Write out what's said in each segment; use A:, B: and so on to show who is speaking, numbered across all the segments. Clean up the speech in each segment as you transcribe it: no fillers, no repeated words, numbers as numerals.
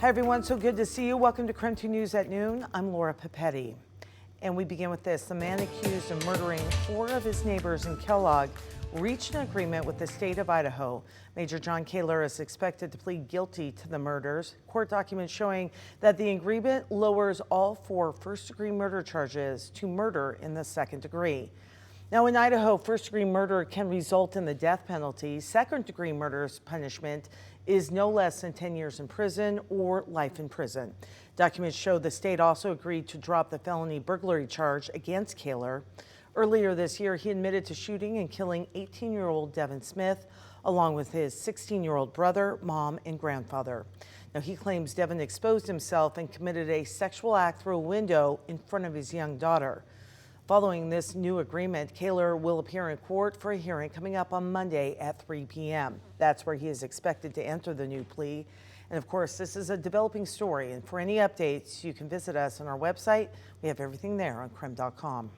A: Hi everyone, so good to see you. Welcome to KREM 2 News at noon. I'm Laura Papetti. And we begin with this. The man accused of murdering 4 of his neighbors in Kellogg reached an agreement with the state of Idaho. Major John Kaylor is expected to plead guilty to the murders. Court documents showing that the agreement lowers all 4 first-degree murder charges to murder in the second degree. Now in Idaho, first-degree murder can result in the death penalty. Second-degree murder's punishment is no less than 10 years in prison or life in prison. Documents show the state also agreed to drop the felony burglary charge against Kaylor. Earlier this year, he admitted to shooting and killing 18-year-old Devin Smith, along with his 16-year-old brother, mom, and grandfather. Now, he claims Devin exposed himself and committed a sexual act through a window in front of his young daughter. Following this new agreement, Kaylor will appear in court for a hearing coming up on Monday at 3 p.m. That's where he is expected to enter the new plea. And of course, this is a developing story. And for any updates, you can visit us on our website. We have everything there on KREM.com.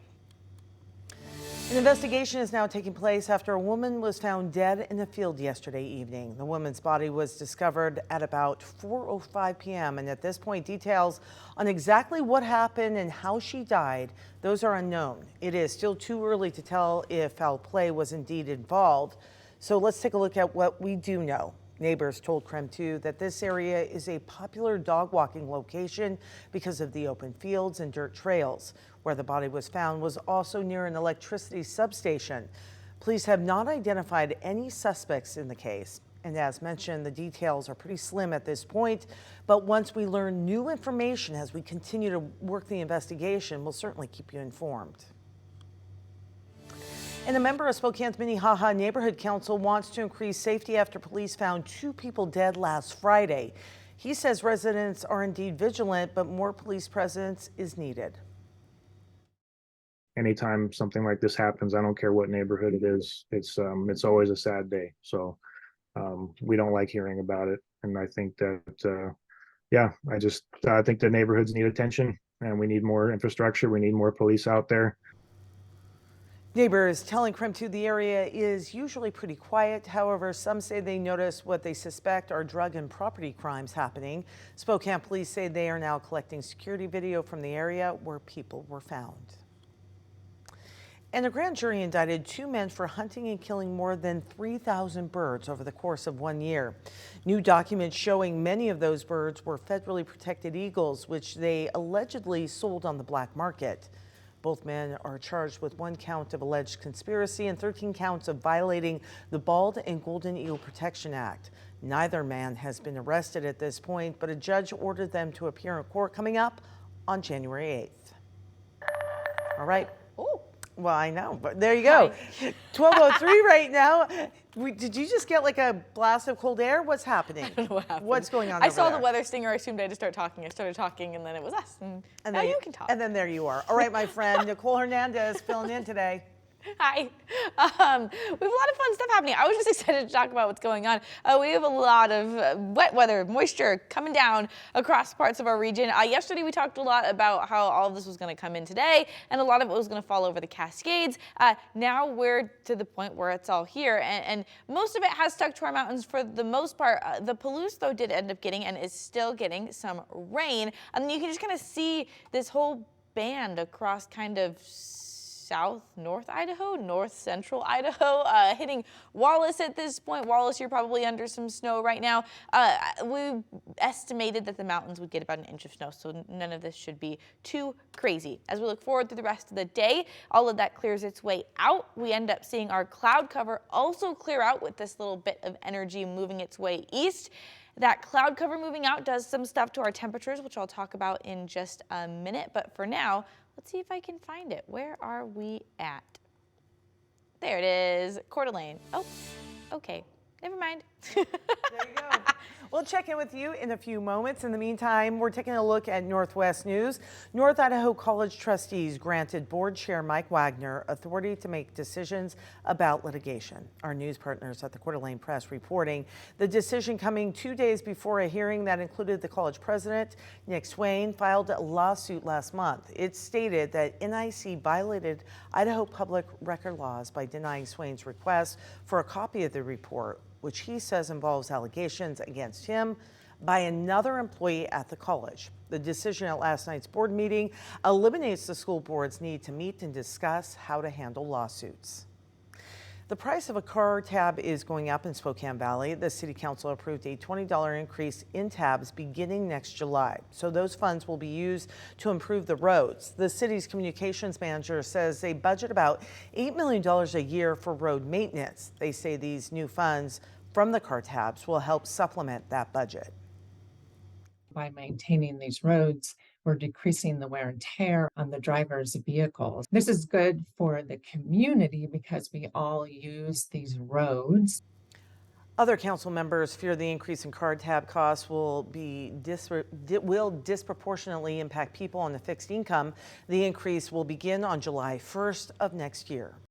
A: An investigation is now taking place after a woman was found dead in a field yesterday evening. The woman's body was discovered at about 4:05 p.m. and at this point, details on exactly what happened and how she died, those are unknown. It is still too early to tell if foul play was indeed involved. So let's take a look at what we do know. Neighbors told KREM 2 that this area is a popular dog walking location because of the open fields and dirt trails. Where the body was found was also near an electricity substation. Police have not identified any suspects in the case. And as mentioned, the details are pretty slim at this point. But once we learn new information as we continue to work the investigation, we'll certainly keep you informed. And a member of Spokane's Minnehaha Neighborhood Council wants to increase safety after police found 2 people dead last Friday. He says residents are indeed vigilant, but more police presence is needed.
B: Anytime something like this happens, I don't care what neighborhood it is, it's always a sad day. So we don't like hearing about it. And I think that, I think the neighborhoods need attention and we need more infrastructure. We need more police out there.
A: Neighbors telling KREM 2 the area is usually pretty quiet. However, some say they notice what they suspect are drug and property crimes happening. Spokane police say they are now collecting security video from the area where people were found. And a grand jury indicted 2 men for hunting and killing more than 3,000 birds over the course of 1 year. New documents showing many of those birds were federally protected eagles, which they allegedly sold on the black market. Both men are charged with 1 count of alleged conspiracy and 13 counts of violating the Bald and Golden Eagle Protection Act. Neither man has been arrested at this point, but a judge ordered them to appear in court coming up on January 8th. All right. Well, I know, but there you go. 12:03 right now. Did you just get like a blast of cold air? What's happening?
C: I don't know what happened.
A: What's going on?
C: I saw the weather stinger. I assumed I had to start talking. I started talking, and then it was us. And now you can talk.
A: And then there you are. All right, my friend, Nicole Hernandez filling in today.
C: Hi. We have a lot of fun stuff happening. I was just excited to talk about what's going on. We have a lot of wet weather, moisture coming down across parts of our region. Yesterday we talked a lot about how all of this was going to come in today, and a lot of it was going to fall over the Cascades. Now we're to the point where it's all here, and most of it has stuck to our mountains for the most part. The Palouse, though, did end up getting and is still getting some rain. And you can just kind of see this whole band across kind of north Idaho, north central Idaho, hitting Wallace at this point. Wallace, you're probably under some snow right now. We estimated that the mountains would get about 1 inch of snow, so none of this should be too crazy. As we look forward through the rest of the day, all of that clears its way out. We end up seeing our cloud cover also clear out with this little bit of energy moving its way east. That cloud cover moving out does some stuff to our temperatures, which I'll talk about in just a minute. But for now, let's see if I can find it. Where are we at? There it is, Coeur d'Alene. Oh, okay, never mind.
A: There you go. We'll check in with you in a few moments. In the meantime, we're taking a look at Northwest news. North Idaho College trustees granted board chair Mike Wagner authority to make decisions about litigation. Our news partners at the Coeur d'Alene Press reporting the decision coming 2 days before a hearing that included the college president. Nick Swain filed a lawsuit last month. It stated that NIC violated Idaho public record laws by denying Swain's request for a copy of the report, which he says involves allegations against him by another employee at the college. The decision at last night's board meeting eliminates the school board's need to meet and discuss how to handle lawsuits. The price of a car tab is going up in Spokane Valley. The city council approved a $20 increase in tabs beginning next July. So those funds will be used to improve the roads. The city's communications manager says they budget about $8 million a year for road maintenance. They say these new funds from the car tabs will help supplement that budget.
D: By maintaining these roads, we're decreasing the wear and tear on the drivers' vehicles. This is good for the community because we all use these roads.
A: Other council members fear the increase in car tab costs will disproportionately impact people on a fixed income. The increase will begin on July 1st of next year.